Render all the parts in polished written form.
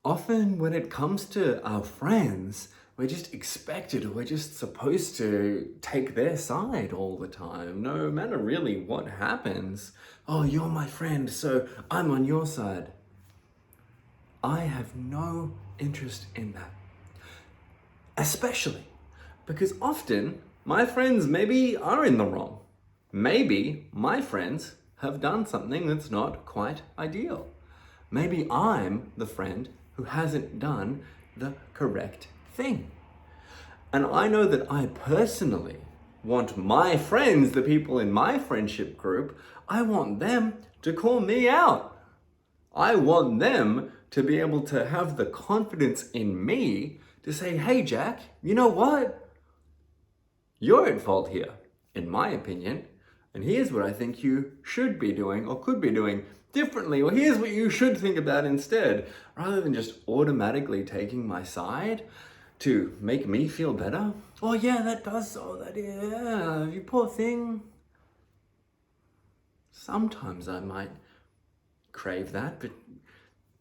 often when it comes to our friends, we're just expected, or we're just supposed to take their side all the time, no matter really what happens. Oh, you're my friend, so I'm on your side. I have no interest in that. Especially because often my friends maybe are in the wrong. Maybe my friends have done something that's not quite ideal. Maybe I'm the friend who hasn't done the correct thing. And I know that I personally want my friends, the people in my friendship group, I want them to call me out. I want them to be able to have the confidence in me to say, hey, Jack, you know what? You're at fault here, in my opinion. And here's what I think you should be doing or could be doing differently. Or here's what you should think about instead. Rather than just automatically taking my side to make me feel better. Oh yeah, yeah, you poor thing. Sometimes I might crave that, but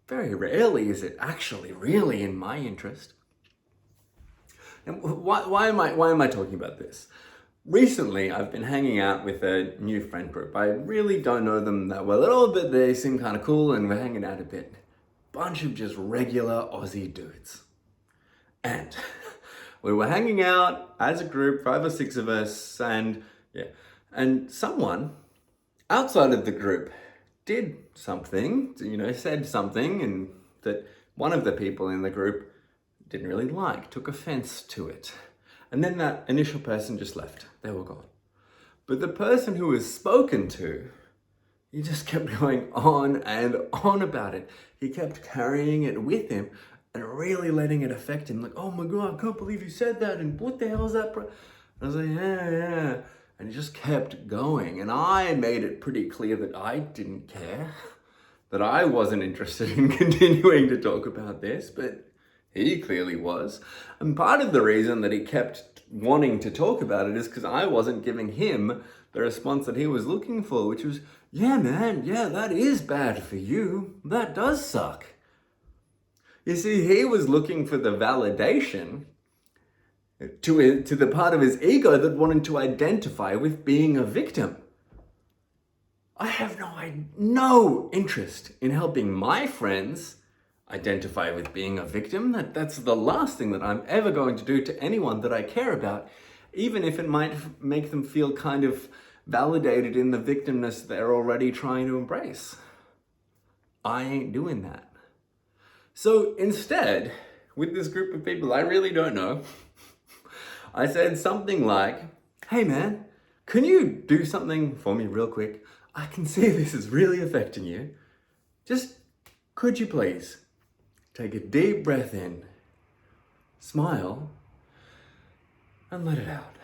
very rarely is it actually really in my interest. And why am I talking about this? Recently, I've been hanging out with a new friend group. I really don't know them that well at all, but they seem kind of cool and we're hanging out a bit. Bunch of just regular Aussie dudes. And we were hanging out as a group, 5 or 6 of us, and someone outside of the group did something, said something, and that one of the people in the group didn't really like, took offense to it. And then that initial person just left. They were gone. But the person who was spoken to, he just kept going on and on about it. He kept carrying it with him and really letting it affect him. Like, oh my God, I can't believe you said that. And what the hell is that? I was like, yeah. And he just kept going. And I made it pretty clear that I didn't care, that I wasn't interested in continuing to talk about this, but he clearly was. And part of the reason that he kept wanting to talk about it is because I wasn't giving him the response that he was looking for, which was, yeah, man, yeah, that is bad for you. That does suck. You see, he was looking for the validation to the part of his ego that wanted to identify with being a victim. I have no interest in helping my friends identify with being a victim. That's the last thing that I'm ever going to do to anyone that I care about, even if it might make them feel kind of validated in the victimness they're already trying to embrace. I ain't doing that. So instead, with this group of people I really don't know, I said something like, hey man, can you do something for me real quick? I can see this is really affecting you. Just, could you please take a deep breath in, smile, and let it out,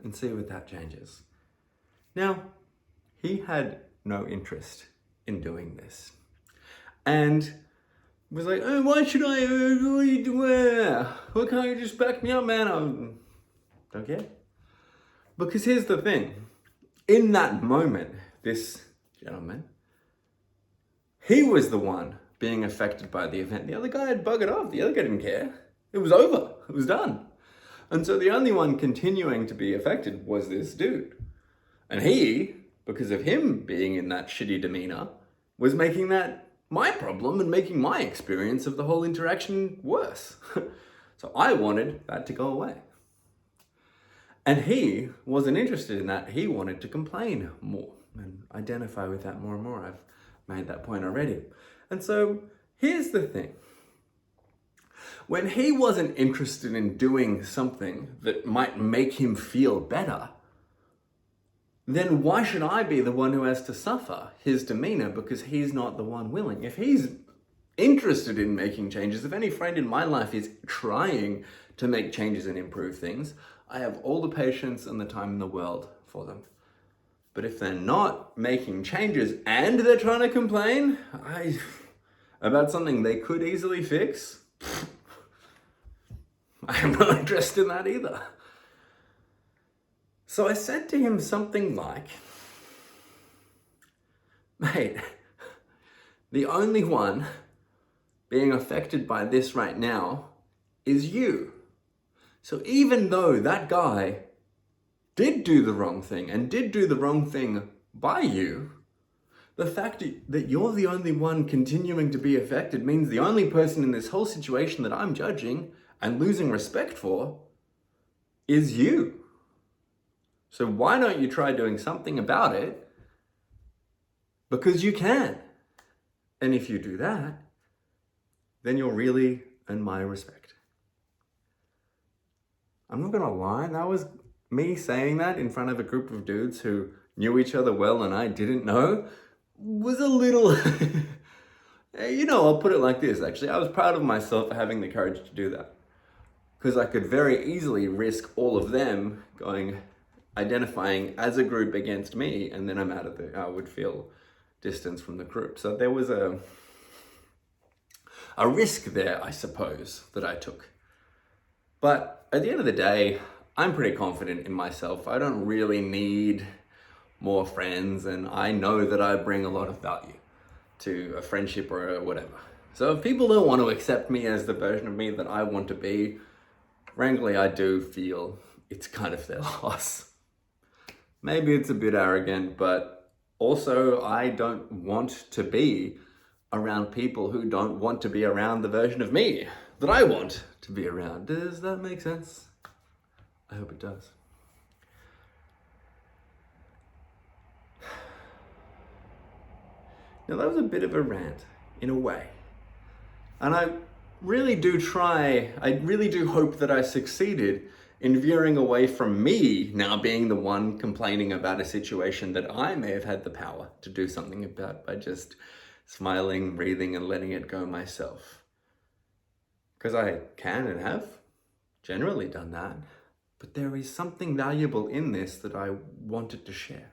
and see what that changes. Now, he had no interest in doing this, and was like, oh, why should I, what are you doing? Why can't you just back me up, man? I don't care. Because here's the thing, in that moment, this gentleman, he was the one being affected by the event. The other guy had buggered off. The other guy didn't care. It was over. It was done. And so the only one continuing to be affected was this dude. And he, because of him being in that shitty demeanor, was making that my problem and making my experience of the whole interaction worse. So I wanted that to go away. And he wasn't interested in that. He wanted to complain more and identify with that more and more. I've made that point already. And so here's the thing. When he wasn't interested in doing something that might make him feel better, then why should I be the one who has to suffer his demeanor because he's not the one willing? If he's interested in making changes, if any friend in my life is trying to make changes and improve things, I have all the patience and the time in the world for them. But if they're not making changes and they're trying to complain about something they could easily fix, I have no interest in that either. So I said to him something like, mate, the only one being affected by this right now is you. So even though that guy did do the wrong thing and did do the wrong thing by you, the fact that you're the only one continuing to be affected means the only person in this whole situation that I'm judging and losing respect for is you. So why don't you try doing something about it? Because you can. And if you do that, then you'll really earn my respect. I'm not gonna lie, that was me saying that in front of a group of dudes who knew each other well and I didn't know, was a little, I'll put it like this, actually. I was proud of myself for having the courage to do that. Because I could very easily risk all of them identifying as a group against me, and then I would feel distance from the group. So there was a risk there, I suppose, that I took. But at the end of the day, I'm pretty confident in myself. I don't really need more friends, and I know that I bring a lot of value to a friendship or whatever. So if people don't want to accept me as the version of me that I want to be, frankly, I do feel it's kind of their loss. Maybe it's a bit arrogant, but also I don't want to be around people who don't want to be around the version of me that I want to be around. Does that make sense? I hope it does. Now that was a bit of a rant, in a way. And I really do hope that I succeeded in veering away from me now being the one complaining about a situation that I may have had the power to do something about by just smiling, breathing, and letting it go myself. Because I can and have generally done that, but there is something valuable in this that I wanted to share.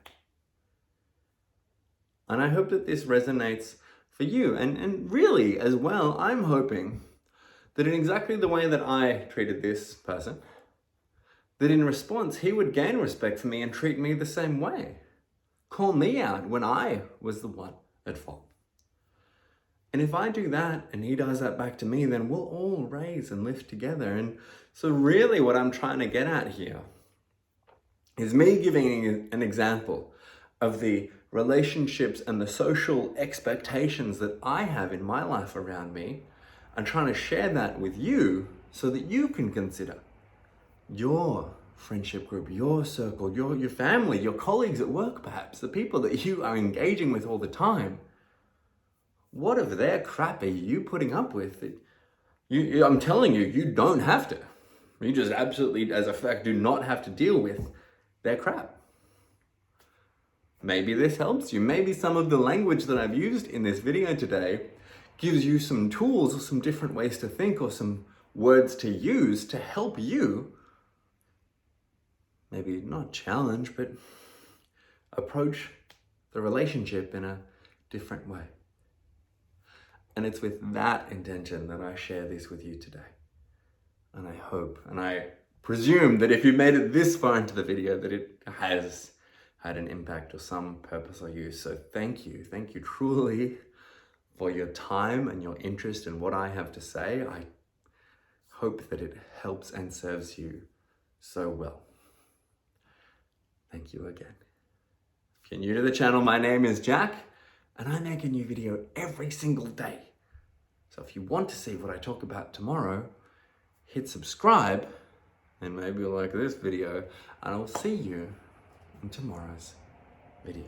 And I hope that this resonates for you. And really, as well, I'm hoping that in exactly the way that I treated this person, that in response, he would gain respect for me and treat me the same way. Call me out when I was the one at fault. And if I do that and he does that back to me, then we'll all raise and lift together. And so really what I'm trying to get at here is me giving an example of the relationships and the social expectations that I have in my life around me, and trying to share that with you so that you can consider your friendship group, your circle, your family, your colleagues at work perhaps, the people that you are engaging with all the time. What of their crap are you putting up with? I'm telling you, you don't have to. You just absolutely, as a fact, do not have to deal with their crap. Maybe this helps you. Maybe some of the language that I've used in this video today gives you some tools or some different ways to think or some words to use to help you, maybe not challenge, but approach the relationship in a different way. And it's with that intention that I share this with you today. And I hope, and I presume that if you made it this far into the video, that it has had an impact or some purpose or use. So thank you truly for your time and your interest in what I have to say. I hope that it helps and serves you so well. Thank you again. If you're new to the channel, my name is Jack, and I make a new video every single day. So if you want to see what I talk about tomorrow, hit subscribe, and maybe you'll like this video, and I'll see you in tomorrow's video.